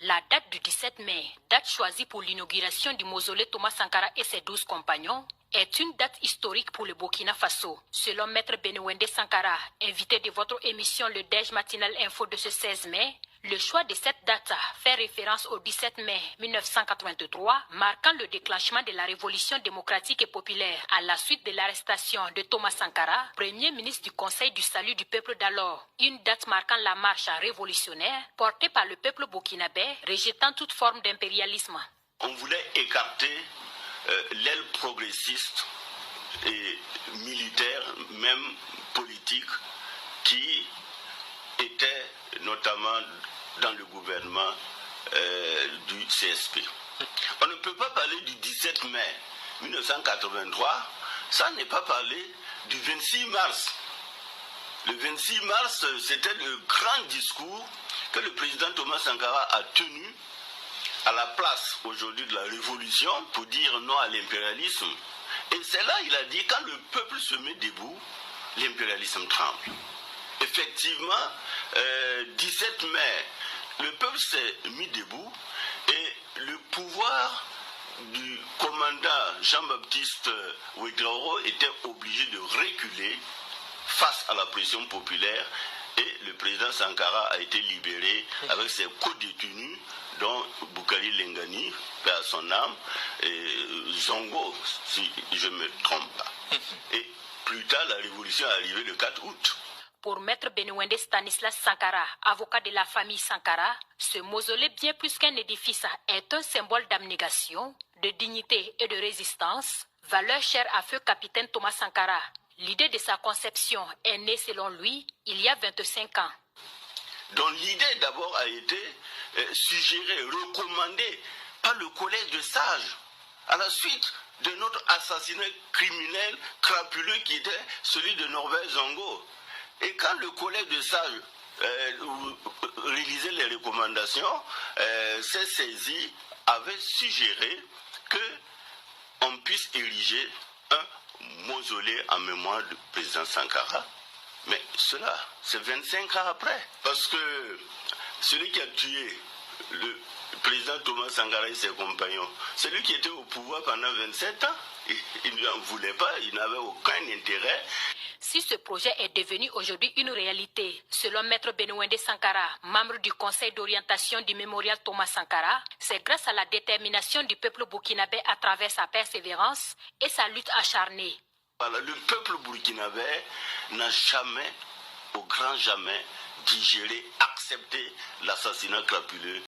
La date du 17 mai, date choisie pour l'inauguration du mausolée Thomas Sankara et ses 12 compagnons, est une date historique pour le Burkina Faso. Selon Maître Benouende Sankara, invité de votre émission Le Déj Matinal Info de ce 16 mai, le choix de cette date fait référence au 17 mai 1983, marquant le déclenchement de la révolution démocratique et populaire à la suite de l'arrestation de Thomas Sankara, premier ministre du Conseil du salut du peuple d'alors. Une date marquant la marche révolutionnaire portée par le peuple burkinabé, rejetant toute forme d'impérialisme. On voulait écarter l'aile progressiste et militaire, même politique, qui était notamment dans le gouvernement du CSP. On ne peut pas parler du 17 mai 1983, ça n'est pas parler du 26 mars. Le 26 mars, c'était le grand discours que le président Thomas Sankara a tenu à la place aujourd'hui de la révolution pour dire non à l'impérialisme. Et c'est là il a dit, quand le peuple se met debout, l'impérialisme tremble. Effectivement, 17 mai, le peuple s'est mis debout et le pouvoir du commandant Jean-Baptiste Ouédraogo était obligé de reculer face à la pression populaire et le président Sankara a été libéré avec ses co-détenus dont Boukari Lengani, paix à son âme, et Zongo, si je ne me trompe pas. Et plus tard, la révolution est arrivée le 4 août. Pour Maître Benouende Stanislas Sankara, avocat de la famille Sankara, ce mausolée, bien plus qu'un édifice, est un symbole d'abnégation, de dignité et de résistance, valeur chère à feu capitaine Thomas Sankara. L'idée de sa conception est née, selon lui, il y a 25 ans. Donc l'idée d'abord a été suggérée, recommandée par le collège de sages, à la suite de notre assassinat criminel crapuleux qui était celui de Norbert Zongo. Et quand le collège de sages réalisait les recommandations, s'est saisi, avait suggéré qu'on puisse ériger un mausolée en mémoire du président Sankara. Mais cela, c'est 25 ans après. Parce que celui qui a tué le président Thomas Sankara et ses compagnons, celui qui était au pouvoir pendant 27 ans, il n'en voulait pas, il n'avait aucun intérêt. Si ce projet est devenu aujourd'hui une réalité, selon Maître Benouende Sankara, membre du Conseil d'orientation du mémorial Thomas Sankara, c'est grâce à la détermination du peuple burkinabé à travers sa persévérance et sa lutte acharnée. Voilà, le peuple burkinabé n'a jamais, au grand jamais, digéré, accepté l'assassinat crapuleux